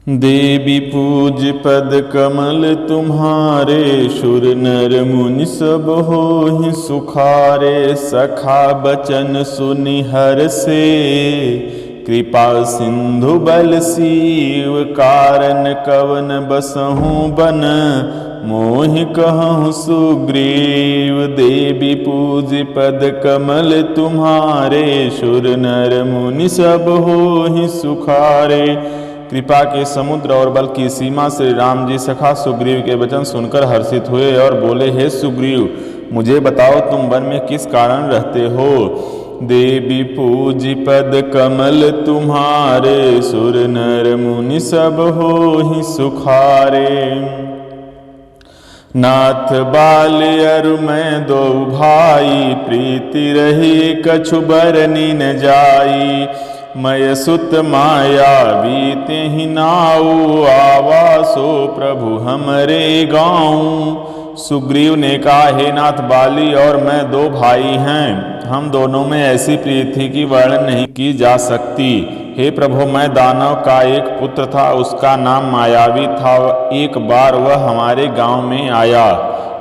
देवी पूज पद कमल तुम्हारे, शुर नर मुनि सब होहि सुखारे। सखा बचन सुनि हर्षे, कृपा सिंधु बल सीव। कारण कवन बसहु बन, मोहि कहूँ सुग्रीव। देवी पूज पद कमल तुम्हारे, शुर नर मुनि सब होहि सुखारे। कृपा के समुद्र और बल की सीमा श्री राम जी सखा सुग्रीव के वचन सुनकर हर्षित हुए और बोले, हे सुग्रीव, मुझे बताओ तुम वन में किस कारण रहते हो। देवी पूज पद कमल तुम्हारे, सुर नर मुनि सब होहि सुखारे। नाथ बाल अरु मैं दो भाई, प्रीति रही कछु बरनी न जाई। मय सुत माया बीते ही नाऊ, आवासो प्रभु हमरे गाँव। सुग्रीव ने कहा, हे नाथ, बाली और मैं दो भाई हैं। हम दोनों में ऐसी प्रीति थी कि वर्णन नहीं की जा सकती। हे प्रभु, मैं दानव का एक पुत्र था, उसका नाम मायावी था। एक बार वह हमारे गांव में आया।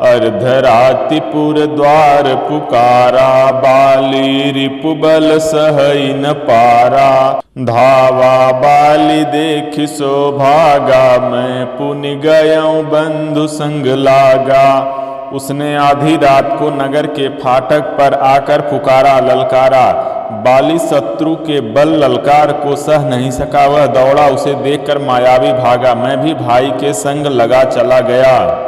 अर्धरातिपुर द्वार पुकारा, बाली रिपु बल सहई न पारा। धावा बाली देखि सो भागा, मैं पुनि गयऊँ बंधु संग लागा। उसने आधी रात को नगर के फाटक पर आकर पुकारा, ललकारा। बाली शत्रु के बल ललकार को सह नहीं सका, वह दौड़ा, उसे देखकर मायावी भागा। मैं भी भाई के संग लगा चला गया।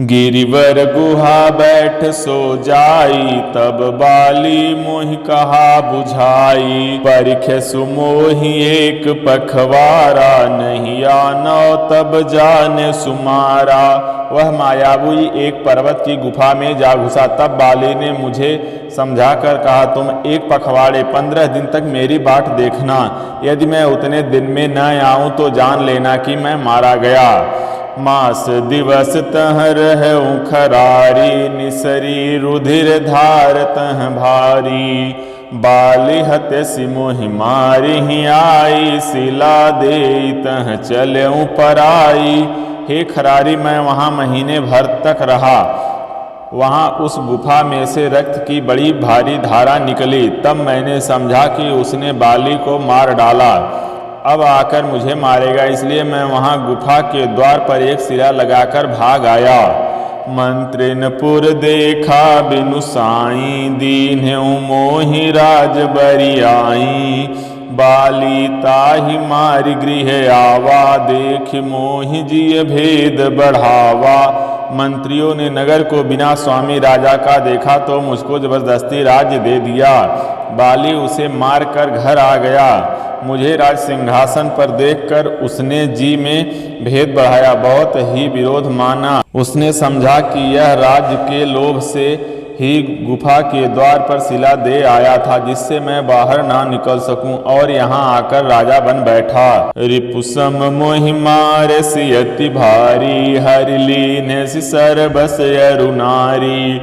गिरिवर गुहा बैठ सो जाई, तब बाली मोहि कहा बुझाई। परिखे सुमोहि एक पखवारा, नहीं आनो तब जाने सुमारा। वह मायावी एक पर्वत की गुफा में जा घुसा। तब बाली ने मुझे समझाकर कहा, तुम एक पखवाड़े 15 दिन तक मेरी बाट देखना। यदि मैं उतने दिन में न आऊं तो जान लेना कि मैं मारा गया। मास दिवस तह रहूं खरारी, निसरी रुधिर धार तह भारी। बाली हते सिमोहि मारी ही आई, सिला दे तह चलऊं पराई। हे खरारी, मैं वहाँ महीने भर तक रहा। वहाँ उस गुफा में से रक्त की बड़ी भारी धारा निकली। तब मैंने समझा कि उसने बाली को मार डाला, अब आकर मुझे मारेगा, इसलिए मैं वहाँ गुफा के द्वार पर एक सिरा लगाकर भाग आया। मंत्रिनपुर देखा बिनु साई, दीन्हु मोहि राज बरियाई। बाली ताहि मारि गृह आवा, देख मोहि जिय भेद बढ़ावा। मंत्रियों ने नगर को बिना स्वामी राजा का देखा तो मुझको जबरदस्ती राज्य दे दिया। बाली उसे मार कर घर आ गया। मुझे राज सिंहासन पर देखकर उसने जी में भेद बढ़ाया, बहुत ही विरोध माना। उसने समझा कि यह राज्य के लोभ से ही गुफा के द्वार पर शिला दे आया था, जिससे मैं बाहर ना निकल सकूं, और यहाँ आकर राजा बन बैठा। रिपुसम मोहि मार सियति भारी, हरि लीन सिसर बस अरु नारी।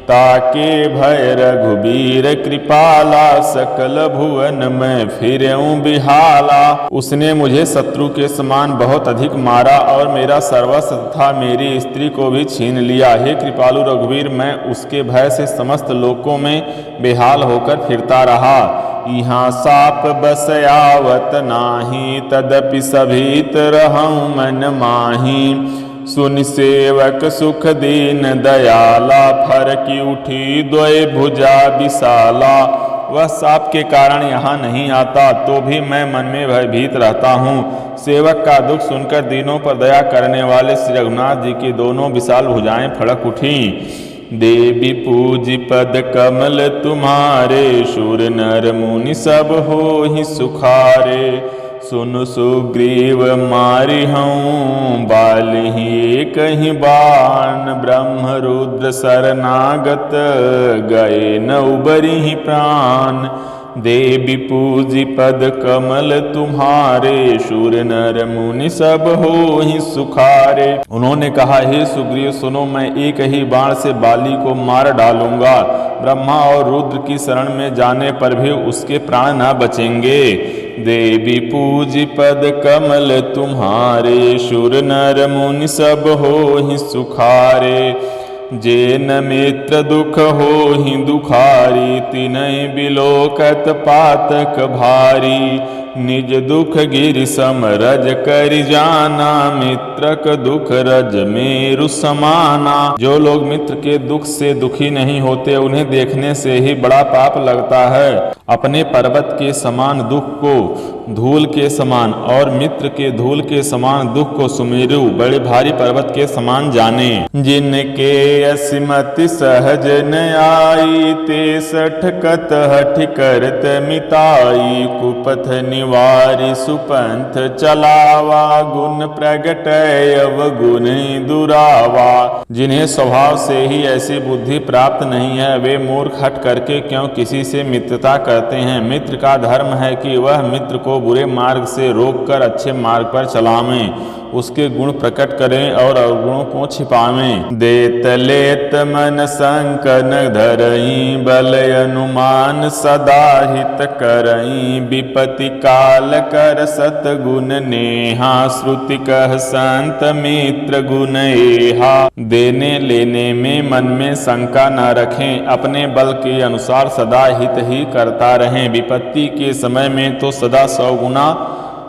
ताके भय रघुबीर कृपाला, सकल भुवन में फिरऊं बिहाला। उसने मुझे शत्रु के समान बहुत अधिक मारा और मेरा सर्वस्व तथा मेरी स्त्री को भी छीन लिया। हे कृपालु रघुवीर, मैं उसके भय से समस्त लोकों में बेहाल होकर फिरता रहा। यहाँ साप बस आवत नाही, तदपि सभीत रहूं मन माही। सुनि सेवक सुख दीन दयाला, फरकी उठी द्वय भुजा विशाला। वह साप के कारण यहाँ नहीं आता, तो भी मैं मन में भयभीत रहता हूँ। सेवक का दुख सुनकर दीनों पर दया करने वाले श्री रघुनाथ जी की दोनों विशाल भुजाएं फड़क उठीं। देवी पूज पद कमल तुम्हारे, शूर नर मुनि सब होहि सुखारे। सुनु सुग्रीव मारि हूँ, बाली कहीं बाण। ब्रह्म रुद्र शरणागत, गए न उबरि प्राण। देवी पूजी पद कमल तुम्हारे, शूर नर मुनि सब होहि सुखारे। उन्होंने कहा, हे सुग्रीव सुनो, मैं एक ही बाण से बाली को मार डालूंगा। ब्रह्मा और रुद्र की शरण में जाने पर भी उसके प्राण न बचेंगे। देवी पूज पद कमल तुम्हारे, शुर नर मुनि सब होहि सुखारे। जेन मित्र दुख होहि दुखारी, तिनहि बिलोकत पातक भारी। निज दुख गिरि सम रज करि जाना, मित्रक दुख रज मेरु समाना। जो लोग मित्र के दुख से दुखी नहीं होते, उन्हें देखने से ही बड़ा पाप लगता है। अपने पर्वत के समान दुख को धूल के समान और मित्र के धूल के समान दुख को सुमेरु बड़े भारी पर्वत के समान जाने। जिनके असिमति सहज न आई, ते सठ कत हठ करत मिताई। कुपथ निवारी सुपंथ चलावा, गुण प्रगटय अवगुण दुरावा। जिन्हें स्वभाव से ही ऐसी बुद्धि प्राप्त नहीं है, वे मूर्ख हट करके क्यों किसी से मित्रता करते हैं। मित्र का धर्म है कि वह मित्र को बुरे मार्ग से रोककर अच्छे मार्ग पर चलावें, उसके गुण प्रकट करें और अवगुणों को छिपावें। देत लेत मन संकन धरई, बल अनुमान सदा हित करई। विपत्ति काल कर सतगुण नेहा, श्रुति कह संत मित्र गुण एहा। देने लेने में मन में शंका न रखें, अपने बल के अनुसार सदा हित ही करता रहें। विपत्ति के समय में तो सदा 100 गुना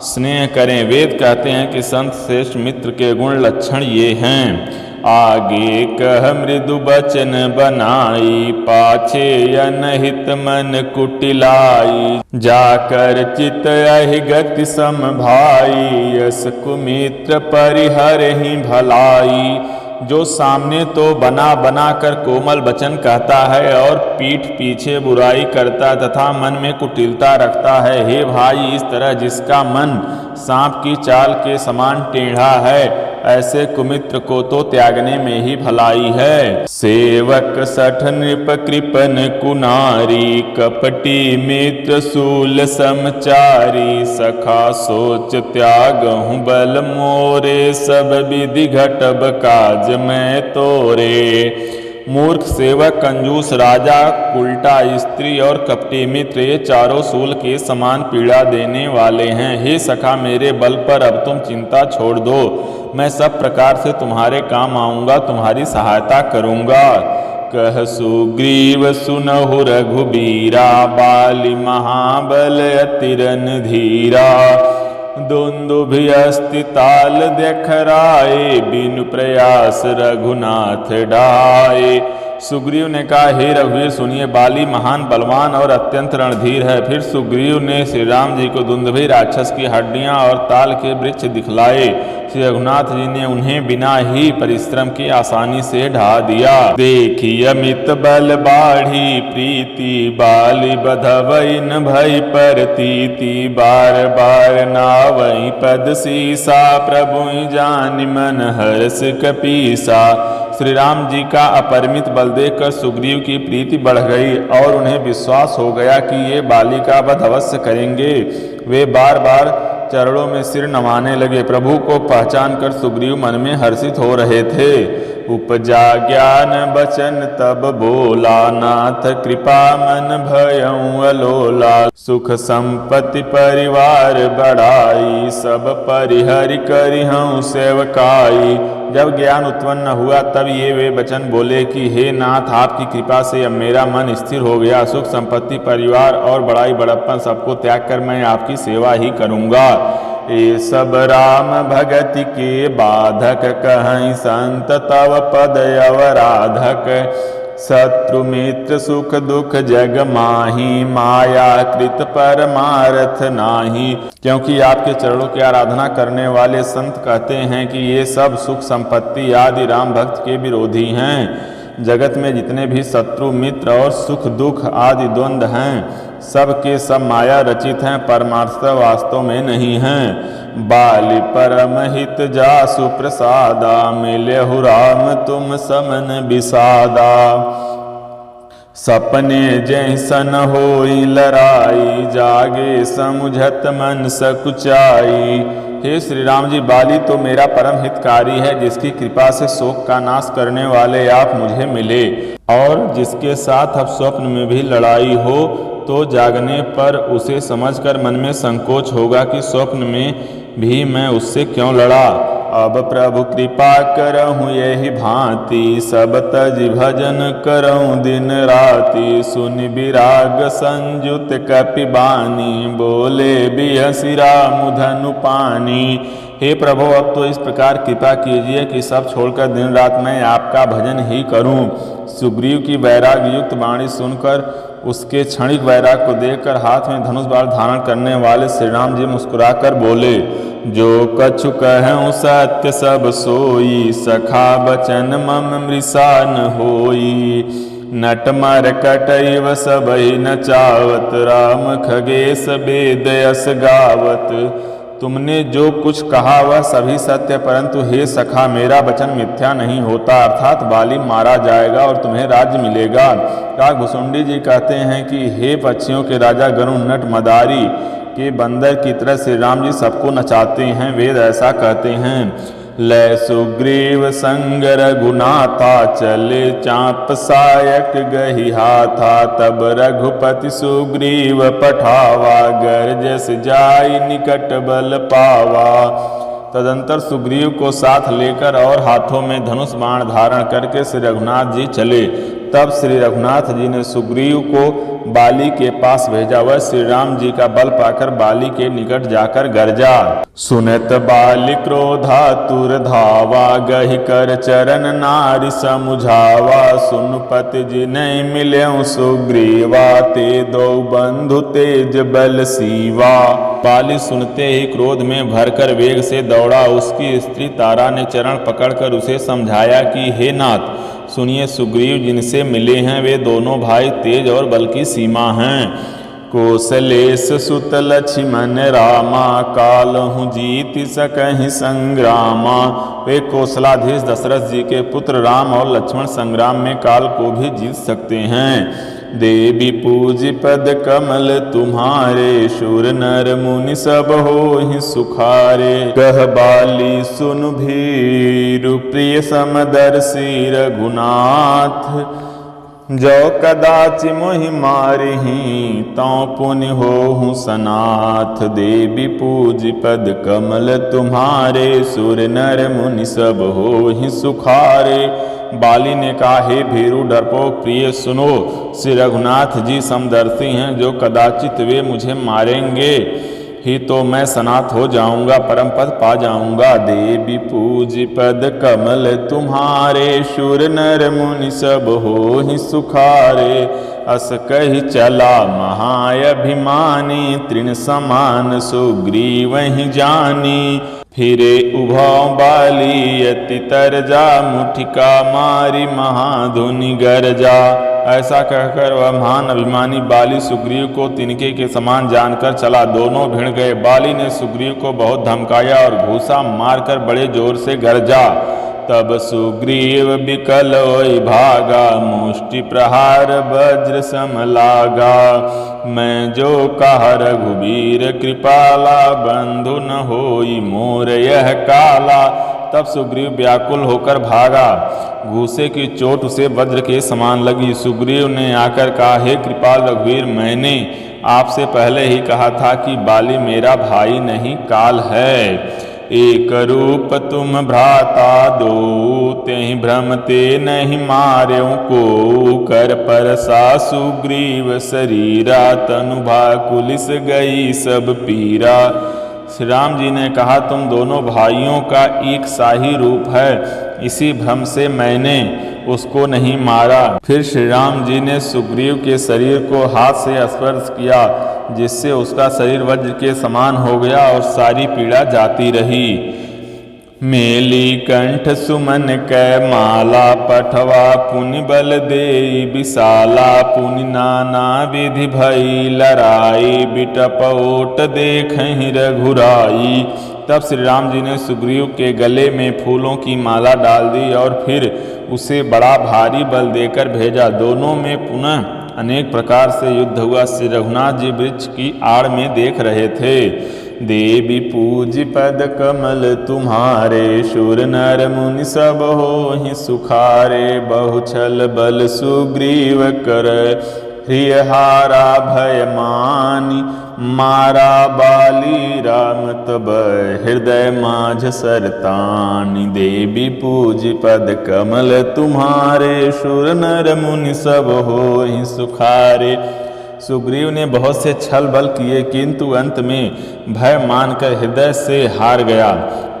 स्नेह करें। वेद कहते हैं कि संत श्रेष्ठ मित्र के गुण लक्षण ये हैं। आगे कह मृदु बचन बनाई, पाछे अनहित मन कुटिलाई। जाकर चित अहि गति सम भाई, यस कुमित्र परिहर ही भलाई। जो सामने तो बना बना कर कोमल वचन कहता है और पीठ पीछे बुराई करता तथा मन में कुटिलता रखता है। हे भाई, इस तरह जिसका मन सांप की चाल के समान टेढ़ा है, ऐसे कुमित्र को तो त्यागने में ही भलाई है। सेवक सठ नृप कृपन कुनारी, कपटी मित्र सूल समचारी। सखा सोच त्यागहु बल मोरे, सब विधि घटब काज मैं तोरे। मूर्ख, सेवक, कंजूस, राजा, उल्टा स्त्री और कपटी मित्र, ये चारों सूल के समान पीड़ा देने वाले हैं। हे सखा, मेरे बल पर अब तुम चिंता छोड़ दो। मैं सब प्रकार से तुम्हारे काम आऊँगा, तुम्हारी सहायता करूँगा। कह सुग्रीव सुनहु रघुबीरा, बाली महाबल अति रणधीरा। दुन्दुभि अस्ति ताल देखराए, बिनु प्रयास रघुनाथ ढाए। सुग्रीव ने कहा, हे रघुवीर सुनिए, बाली महान बलवान और अत्यंत रणधीर है। फिर सुग्रीव ने श्री राम जी को दुन्दुभि राक्षस की हड्डियां और ताल के वृक्ष दिखलाए। श्री रघुनाथ जी ने उन्हें बिना ही परिश्रम की आसानी से ढा दिया। देखी अमित बल बाढ़ी प्रीति, बाली बधवई न भई परतीति। बार बार नावई पद सीसा, प्रभु जानि मन हर्ष कपीसा। श्री राम जी का अपरिमित बल देखकर सुग्रीव की प्रीति बढ़ गई और उन्हें विश्वास हो गया कि ये बाली का वध अवश्य करेंगे। वे बार बार चरणों में सिर नवाने लगे। प्रभु को पहचान कर सुग्रीव मन में हर्षित हो रहे थे। उपजा ज्ञान बचन तब बोला, नाथ कृपा मन भयउ अलोला। सुख संपत्ति परिवार बढ़ाई, सब परिहरि करिहउ सेवकाई। जब ज्ञान उत्पन्न हुआ तब ये वे वचन बोले कि हे नाथ, आपकी कृपा से अब मेरा मन स्थिर हो गया। सुख संपत्ति, परिवार और बड़ाई बड़प्पन सबको त्याग कर मैं आपकी सेवा ही करूँगा। ये सब राम भगति के बाधक, कहीं संत तव पद अवराधक। शत्रु मित्र सुख दुख जग माही, माया कृत परमार्थ नाही। क्योंकि आपके चरणों की आराधना करने वाले संत कहते हैं कि ये सब सुख संपत्ति आदि राम भक्त के विरोधी हैं। जगत में जितने भी शत्रु मित्र और सुख दुख आदि द्वंद्व हैं, सब के सब माया रचित हैं, परमार्थ वास्तव में नहीं हैं। बाली परम हित जासु प्रसादा, मिलेहु राम तुम समन बिसादा। सपने जैसन होई लड़ाई, जागे समुझत मन सकुचाई। हे हे श्री राम जी, बाली तो मेरा परम हितकारी है, जिसकी कृपा से शोक का नाश करने वाले आप मुझे मिले, और जिसके साथ अब स्वप्न में भी लड़ाई हो तो जागने पर उसे समझकर मन में संकोच होगा कि स्वप्न में भी मैं उससे क्यों लड़ा। अब प्रभु कृपा करहूँ यही भांति, सब तज भजन करऊँ दिन राति। सुन विराग संयुत कपि बानी, बोले बिहसि राम धनु पानी। हे प्रभु, अब तो इस प्रकार कृपा कीजिए कि सब छोड़कर दिन रात मैं आपका भजन ही करूं। सुग्रीव की वैराग युक्त वाणी सुनकर उसके क्षणिक वैराग को देखकर हाथ में धनुष बाण धारण करने वाले श्री राम जी मुस्कुराकर बोले, जो कछु कहूँ सत्य सब सोई, सखा बचन मम मृषा न होई। नट मरकट इव सबहि नचावत, राम खगेश वेद यस गावत। तुमने जो कुछ कहा वह सभी सत्य, परंतु हे सखा, मेरा वचन मिथ्या नहीं होता, अर्थात बाली मारा जाएगा और तुम्हें राज्य मिलेगा। काकभुसुंडी जी कहते हैं कि हे पक्षियों के राजा गरुण, नट मदारी के बंदर की तरह श्री राम जी सबको नचाते हैं। वेद ऐसा कहते हैं, लय सुग्रीव संग रघुनाथा, चले चाप सायक गहि हाथा। तब रघुपति सुग्रीव पठावा, गरजस जाई निकट बल पावा। तदंतर सुग्रीव को साथ लेकर और हाथों में धनुष बाण धारण करके श्री रघुनाथ जी चले। तब श्री रघुनाथ जी ने सुग्रीव को बाली के पास भेजा। वह श्री राम जी का बल पाकर बाली के निकट जाकर गरजा। सुनत बाली क्रोधातुर धावा, गहि कर चरण नारि समुझावा। सुनपति जी नहीं मिल्यौ सुग्रीवा, ते दो बंधु तेज बल सीवा। बाली सुनते ही क्रोध में भरकर वेग से दौड़ा। उसकी स्त्री तारा ने चरण पकड़कर उसे समझाया कि हे नाथ, सुनिए, सुग्रीव जिनसे मिले हैं वे दोनों भाई तेज और बल की सीमा हैं। कौशलेश सुत लक्ष्मण रामा, कालहु जीत सकहि संग्रामा। वे कौशलाधीश दशरथ जी के पुत्र राम और लक्ष्मण संग्राम में काल को भी जीत सकते हैं। देवी पूज पद कमल तुम्हारे, शूर नर मुनि सब होहि सुखारे। कह बाली सुन भीरु, प्रिय समदर्शी रघुनाथ। जो कदाचि मोहि मारहि, तौ पुनि होहु सनाथ। देवी पूज पद कमल तुम्हारे, सुर नर मुनि सब होहि सुखारे। बाली ने कहा, हे भीरु डरपोक प्रिय, सुनो, श्री रघुनाथ जी समदर्शी हैं। जो कदाचित वे मुझे मारेंगे ही तो मैं सनाथ हो जाऊंगा, परम पद पा जाऊंगा। देवी पूज पद कमल तुम्हारे, शूर नर मुनि सब होहि सुखारे। अस कहि चला महाअभिमानी, तृण समान सुग्रीवहि जानी। फिरे उभौ बाली अति तरजा, मुठिका मारी महाधुनि गरजा। ऐसा कहकर वह महान अभिमानी बाली सुग्रीव को तिनके के समान जानकर चला। दोनों भिड़ गए। बाली ने सुग्रीव को बहुत धमकाया और घूसा मारकर बड़े जोर से गरजा। तब सुग्रीव बिकल होई भागा, मुष्टि प्रहार वज्र सम लागा। मैं जो कहा रघुबीर कृपाला, बंधु न होई मोर यह काला। तब सुग्रीव व्याकुल होकर भागा। घूसे की चोट उसे वज्र के समान लगी। सुग्रीव ने आकर कहा, हे कृपाल रघुवीर, मैंने आपसे पहले ही कहा था कि बाली मेरा भाई नहीं काल है। एक रूप तुम भ्राता दो, तेहि भ्रम ते नहीं मार्यों को। कर परसा सुग्रीव शरीरा, तनु भाकुलिस गई सब पीरा। श्री राम जी ने कहा, तुम दोनों भाइयों का एक सा ही रूप है, इसी भ्रम से मैंने उसको नहीं मारा। फिर श्री राम जी ने सुग्रीव के शरीर को हाथ से स्पर्श किया, जिससे उसका शरीर वज्र के समान हो गया और सारी पीड़ा जाती रही। मेली कंठ सुमन कै माला, पठवा पुनि बल देई विशाला। पुनि नाना विधि भई लड़ाई, बिटप ओट देखहि रघुराई। तब श्री राम जी ने सुग्रीव के गले में फूलों की माला डाल दी और फिर उसे बड़ा भारी बल देकर भेजा। दोनों में पुनः अनेक प्रकार से युद्ध हुआ। श्री रघुनाथ जी वृक्ष की आड़ में देख रहे थे। देवी पूज्य पद कमल तुम्हारे, शुर नर मुनि सब होहि सुखारे। बहु छल बल सुग्रीव कर, हृहारा भय मानी। मारा बाली राम तब, हृदय माझ सरतानि। देवी पूज्य पद कमल तुम्हारे, शुर नर मुनि सब होहि सुखारे। सुग्रीव ने बहुत से छल बल किए, किंतु अंत में भय मानकर हृदय से हार गया।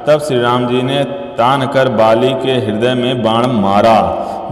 तब श्री राम जी ने तान कर बाली के हृदय में बाण मारा।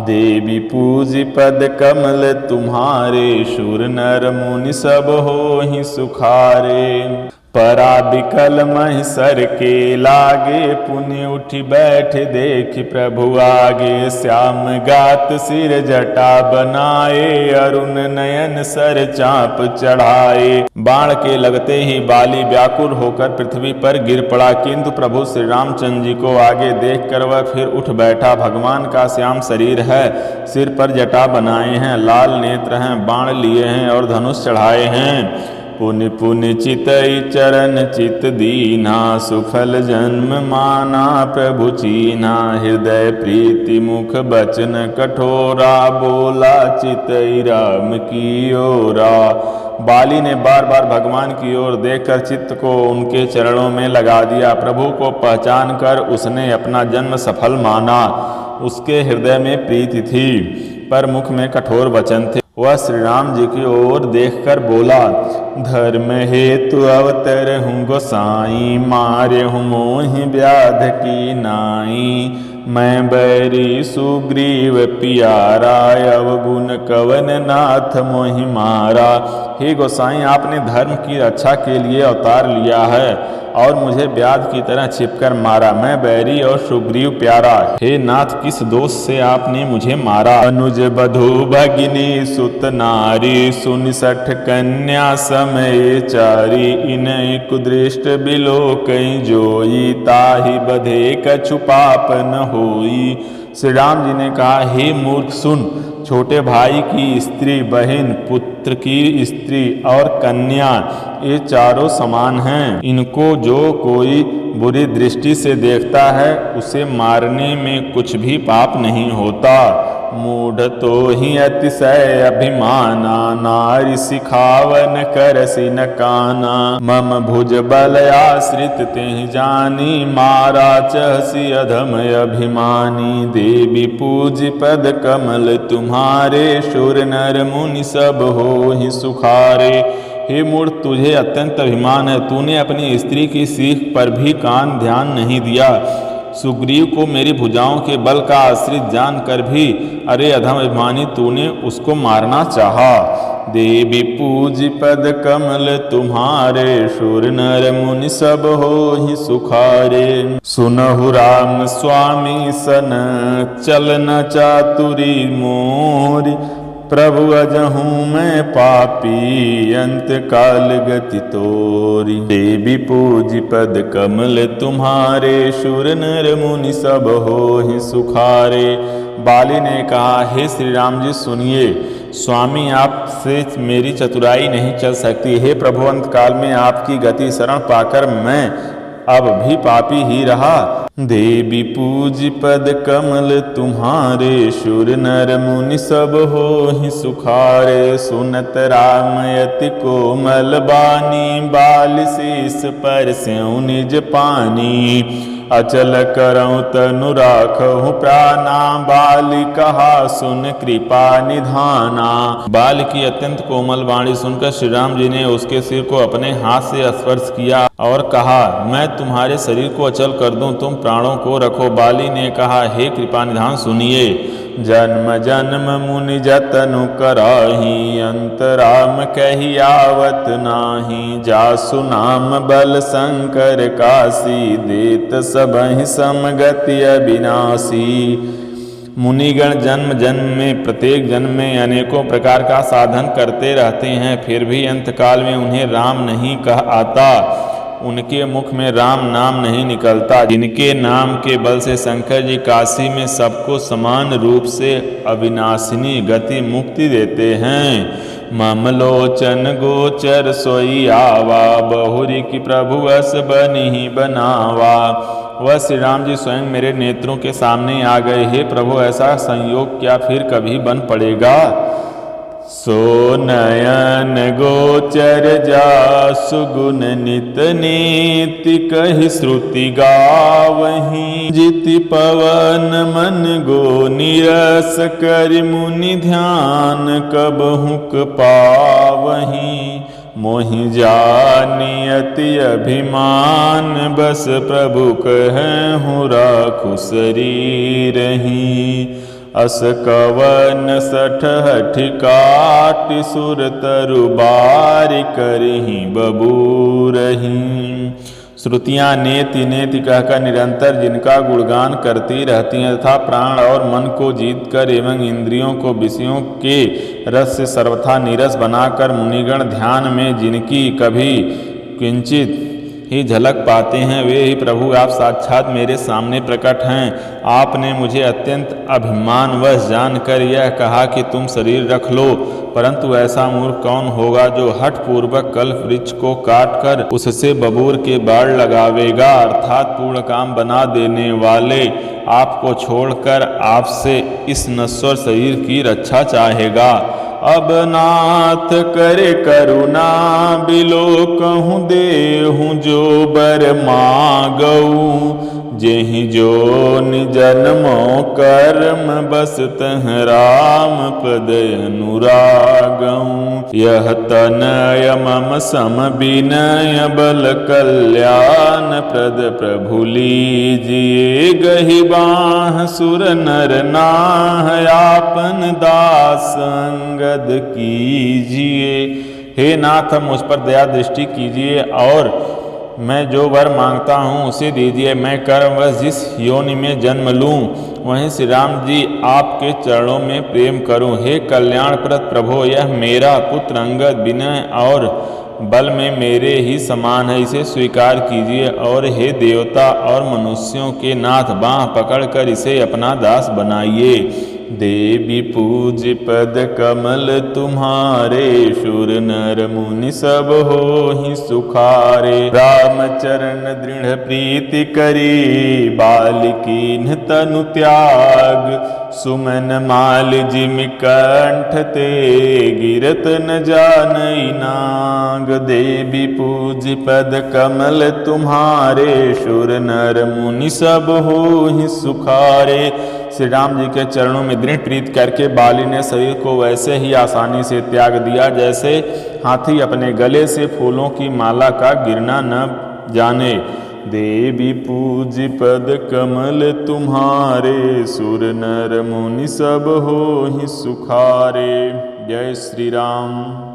देवी पूज्य पद कमल तुम्हारे, शूर नर मुनि सब होहि सुखारे। परा बिकल महिषर के लागे, पुनि उठि बैठ देख प्रभु आगे। श्याम गात सिर जटा बनाए, अरुण नयन सर चाप चढ़ाए। बाण के लगते ही बाली व्याकुल होकर पृथ्वी पर गिर पड़ा, किंतु प्रभु श्री रामचंद्र जी को आगे देखकर वह फिर उठ बैठा। भगवान का श्याम शरीर है, सिर पर जटा बनाए हैं, लाल नेत्र हैं, बाण लिए हैं और धनुष चढ़ाए हैं। पुनि पुनि चितई चरण चित दीना, सुफल जन्म माना प्रभु चीना। हृदय प्रीति मुख बचन कठोरा, बोला चितई राम की ओरा। बाली ने बार बार भगवान की ओर देखकर चित्त को उनके चरणों में लगा दिया। प्रभु को पहचान कर उसने अपना जन्म सफल माना। उसके हृदय में प्रीति थी, पर मुख में कठोर वचन थे। वह श्री राम जी की ओर देखकर बोला, धर्म हेतु अवतर हूँ गोसाई, मारे हूँ मोहि व्याध की नाई। मैं बैरी सुग्रीव पियारा, अवगुण कवन नाथ मोहि मारा। हे गोसाई, आपने धर्म की रक्षा के लिए अवतार लिया है और मुझे व्याध की तरह छिपकर मारा। मैं बैरी और सुग्रीव प्यारा। हे नाथ, किस दोष से आपने मुझे मारा। अनुज बधु भगिनी सुत नारी, सुनि सठ कन्या समय चारी। इनहि कुदृष्ट बिलो कई जोई, ताहि बधे कछु पाप न होई। श्री राम जी ने कहा, हे मूर्ख सुन, छोटे भाई की स्त्री, बहन, पुत्र की स्त्री और कन्या, ये चारों समान हैं। इनको जो कोई बुरी दृष्टि से देखता है, उसे मारने में कुछ भी पाप नहीं होता। मूढ़ तो ही अतिशय अभिमाना, नारी सिखावन करसि न काना। मम भुज बल आश्रित तेहि जानी, मारा चहसि अधम अभिमानी। देवी पूज्य पद कमल तुम्हारे, शूर नर मुनि सब होहि सुखारे। हे मूर्ख, तुझे अत्यंत अभिमान है, तूने अपनी स्त्री की सीख पर भी कान ध्यान नहीं दिया। सुग्रीव को मेरी भुजाओं के बल का आश्रित जानकर भी, अरे अधम अभिमानी, तूने उसको मारना चाहा। देवी पूज्य पद कमल तुम्हारे, शूर नर मुनि सब होहि सुखारे। सुनहु राम स्वामी सन, चलन चातुरी मोरी। प्रभु अजहूँ मैं पापी, अंत काल गति तोरी। देवी पूज्य पद कमल तुम्हारे, शूर नर मुनि सब होहि सुखारे। बाली ने कहा, हे श्री राम जी सुनिए, स्वामी आपसे मेरी चतुराई नहीं चल सकती। हे प्रभु, अंत काल में आपकी गति शरण पाकर मैं अब भी पापी ही रहा। देवी पूज्य पद कमल तुम्हारे, शूर नर मुनि सब होहि सुखारे। सुनत राम अति कोमल बानी, बाल शीस पर स्यों निज पानी। अचल करऊँ तनु राखहु प्राणा, बाली कहा सुन कृपा निधाना। बाल की अत्यंत कोमल वाणी सुनकर श्री राम जी ने उसके सिर को अपने हाथ से स्पर्श किया और कहा, मैं तुम्हारे शरीर को अचल कर दूं, तुम प्राणों को रखो। बाली ने कहा, हे कृपा निधान सुनिए, जन्म जन्म मुनि जतनु कराही, अंत राम कही आवत नाही। जासु नाम बल शंकर काशी, देत सबहि समगति अविनाशी। मुनिगण जन्म जन्म में, प्रत्येक जन्म में अनेकों प्रकार का साधन करते रहते हैं, फिर भी अंतकाल में उन्हें राम नहीं कह आता। उनके मुख में राम नाम नहीं निकलता। जिनके नाम के बल से शंकर जी काशी में सबको समान रूप से अविनाशिनी गति मुक्ति देते हैं। ममलोचन गोचर सोई आवा, बहुरी की प्रभु अस बनी बनावा। वह श्री राम जी स्वयं मेरे नेत्रों के सामने आ गए। हे प्रभु, ऐसा संयोग क्या फिर कभी बन पड़ेगा? सो नयन गोचर जासु गुण नित नीति, कहि श्रुति गावहीं। जिति पवन मन गो निरस, करि मुनि ध्यान कबहुक पावहीं। मोहि जानि अति अभिमान, बस प्रभु कहूँ राखु शरीरहीं। अस कवन सठहठ काटि, सुर तरु बारि करहीं बबूरहीं। श्रुतियाँ नेति नेति कहकर निरंतर जिनका गुणगान करती रहती हैं तथा प्राण और मन को जीत कर एवं इंद्रियों को विषयों के रस से सर्वथा नीरस बनाकर मुनिगण ध्यान में जिनकी कभी किंचित ही झलक पाते हैं, वे ही प्रभु आप साक्षात मेरे सामने प्रकट हैं। आपने मुझे अत्यंत अभिमानवश जानकर यह कहा कि तुम शरीर रख लो, परंतु ऐसा मूर्ख कौन होगा जो हठ पूर्वक कल्प वृक्ष को काटकर उससे बबूर के बाढ़ लगावेगा, अर्थात पूर्ण काम बना देने वाले आपको छोड़कर आपसे इस नश्वर शरीर की रक्षा चाहेगा। अब नाथ करे करुणा, बिलो कहूँ देहूँ जो बर मांगऊ। जेहि जो जन्मो कर्म, बस तह राम पद अनुरागऊ। यह तनय मम सम विनय, बल कल्याण प्रद प्रभु लीजिए। गहि बाह सुर नर नाह, आपन दास अंगद कीजिए। हे नाथ, मुझ पर दया दृष्टि कीजिए और मैं जो वर मांगता हूँ उसे दीजिए। मैं कर्मवश जिस योनि में जन्म लूँ वहीं श्री राम जी आपके चरणों में प्रेम करूँ। हे कल्याणप्रद प्रभो, यह मेरा पुत्र अंगद विनय और बल में मेरे ही समान है, इसे स्वीकार कीजिए। और हे देवता और मनुष्यों के नाथ, बाँह पकड़कर इसे अपना दास बनाइए। देवी पूज पद कमल तुम्हारे, शूर नर मुनि सब होहि सुखारे। रामचरण दृढ़ प्रीति करी, बालिकीन्ह तनु त्याग। सुमन माल जिमि कंठ ते, गिरत न जानई नाग। देवी पूज पद कमल तुम्हारे, शूर नर मुनि सब होहि सुखारे। श्री राम जी के चरणों में दृढ़ प्रीत करके बाली ने शरीर को वैसे ही आसानी से त्याग दिया जैसे हाथी अपने गले से फूलों की माला का गिरना न जाने। देवी पूज पद कमल तुम्हारे, सुर नर मुनि सब होहि सुखारे। जय श्री राम।